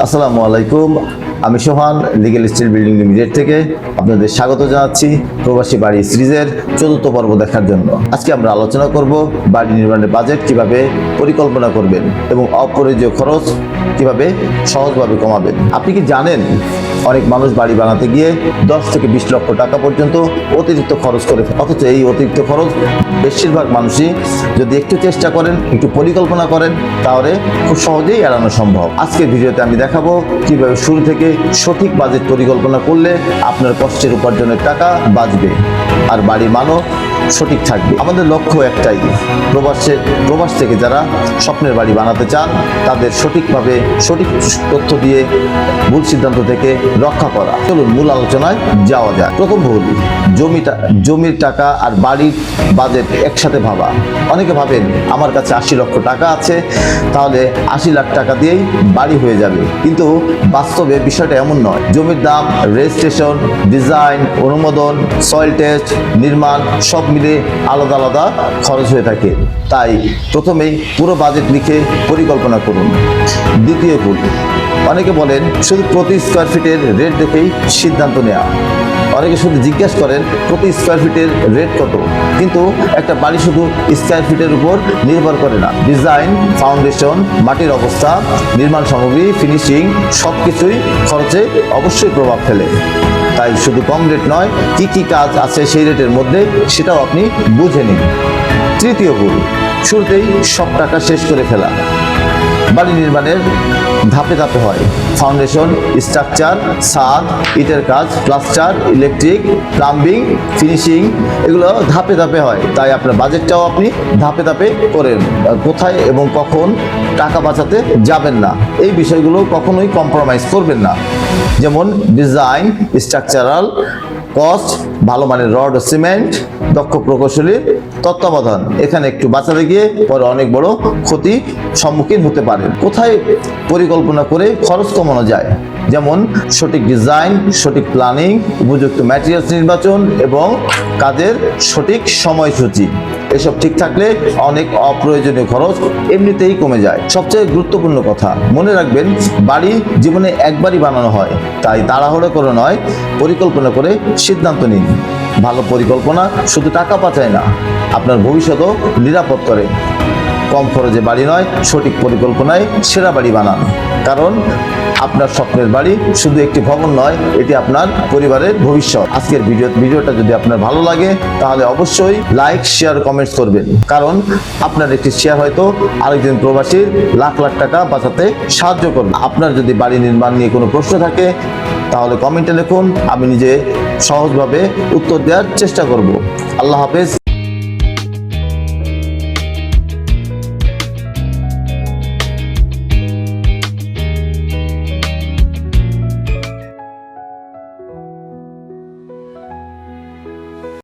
আসসালামু আলাইকুম, আমি সোহান লিগ্যাল স্টিল বিল্ডিং লিমিটেড থেকে আপনাদের স্বাগত জানাচ্ছি প্রবাসী বাড়ি সিরিজের ৪র্থ পর্ব দেখার জন্য। আজকে আমরা আলোচনা করব বাড়ি নির্মাণের বাজেট কিভাবে পরিকল্পনা করবেন এবং অপ্রয়োজনীয় খরচ কিভাবে সহজভাবে কমাবেন। আপনি কি জানেন অনেক মানুষ বাড়ি বানাতে গিয়ে 10 থেকে 20 লক্ষ টাকা পর্যন্ত অতিরিক্ত খরচ করে, অথচ এই অতিরিক্ত খরচ বেশিরভাগ মানুষই যদি একটু চেষ্টা করেন, একটু পরিকল্পনা করেন, তাহলে খুব সহজেই এড়ানো সম্ভব। আজকের ভিডিওতে আমি দেখাবো কিভাবে শুরু থেকে সঠিক বাজেট পরিকল্পনা করলে আপনার কষ্টের উপার্জনের টাকা বাঁচবে আর বাড়ির মানও সঠিক থাকবে। আমাদের লক্ষ্য একটাই, প্রবাস থেকে যারা স্বপ্নের বাড়ি বানাতে চান তাদের সঠিকভাবে সঠিক তথ্য দিয়ে ভুল সিদ্ধান্ত থেকে রক্ষা করা। চলুন মূল আলোচনায় যাওয়া যায়। প্রথম ভুল, জমির টাকা আর বাড়ির বাজেট একসাথে ভাবা। অনেকে ভাবেন আমার কাছে 80 লক্ষ টাকা আছে, তাহলে 80 লাখ টাকা দিয়েই বাড়ি হয়ে যাবে, কিন্তু বাস্তবে বিষয়টা এমন নয়। জমির দাম, রেজিস্ট্রেশন, ডিজাইন, অনুমোদন, সয়েল টেস্ট, নির্মাণ সব মিলে আলাদা আলাদা খরচ হয়ে থাকে। তাই প্রথমেই পুরো বাজেট লিখে পরিকল্পনা করুন। দ্বিতীয় ভুল, অনেকে বলেন শুধু প্রতি স্কোয়ার ফিটের রেট দেখেই সিদ্ধান্ত নেওয়া। অনেকে শুধু জিজ্ঞাসা করেন প্রতি স্কোয়ার ফিটের রেট কত, কিন্তু একটা বাড়ি শুধু স্কোয়ার ফিটের উপর নির্ভর করে না। ডিজাইন, ফাউন্ডেশন, মাটির অবস্থা, নির্মাণ সামগ্রী, ফিনিশিং সব কিছুই খরচে অবশ্যই প্রভাব ফেলে। তাই শুধু কম রেট নয়, কি কি কাজ আছে সেই রেটের মধ্যে সেটাও আপনি বুঝে নিন। তৃতীয় ভুল, শুরুতেই সব টাকা শেষ করে ফেলা। বাড়ি নির্মাণের ধাপে ধাপে হয়। ফাউন্ডেশন, স্ট্রাকচার, ছাদ, ইটের কাজ, প্লাস্টার, ইলেকট্রিক, প্লাম্বিং, ফিনিশিং এগুলো ধাপে ধাপে হয়। তাই আপনার বাজেটটাও আপনি ধাপে ধাপে করেন। কোথায় এবং কখন টাকা বাঁচাতে যাবেন না, এই বিষয়গুলো কখনোই কম্প্রোমাইজ করবেন না। যেমন ডিজাইন, স্ট্রাকচারাল কস্ট, ভালো মানের রড ও সিমেন্ট, দক্ষ প্রকৌশলীর তত্ত্বাবধান। এখানে একটু বাঁচাতে গিয়ে পরে অনেক বড় ক্ষতির সম্মুখীন হতে পারেন। কোথায় পরিকল্পনা করে খরচ কমানো যায়, যেমন সঠিক ডিজাইন, সঠিক প্ল্যানিং, উপযুক্ত ম্যাটেরিয়ালস নির্বাচন এবং কাজের সঠিক সময়সূচি, এসব ঠিক থাকলে অনেক অপ্রয়োজনীয় খরচ এমনিতেই কমে যায়। সবচেয়ে গুরুত্বপূর্ণ কথা মনে রাখবেন, বাড়ি জীবনে একবারই বানানো হয়, তাই তাড়াহুড়ো করে নয়, পরিকল্পনা করে সিদ্ধান্ত নিন। ভালো পরিকল্পনা শুধু টাকা বাঁচায় না, আপনার ভবিষ্যতও নিরাপদ করে। কম খরচে বাড়ি নয়, সঠিক পরিকল্পনায় সেরা বাড়ি বানান। কারণ আপনার স্বপ্নের বাড়ি শুধু একটি ভবন নয়, এটি আপনার পরিবারের ভবিষ্যৎ। আজকের ভিডিওটা যদি আপনার ভালো লাগে তাহলে অবশ্যই লাইক, শেয়ার, কমেন্টস করবেন, কারণ আপনার একটি শেয়ার হয়তো আরেকজন প্রবাসীর লাখ লাখ টাকা বাঁচাতে সাহায্য করবে। আপনার যদি বাড়ি নির্মাণ নিয়ে কোনো প্রশ্ন থাকে তাহলে কমেন্টে লিখুন, আমি নিজে সহজভাবে উত্তর দেওয়ার চেষ্টা করব। আল্লাহ হাফেজ।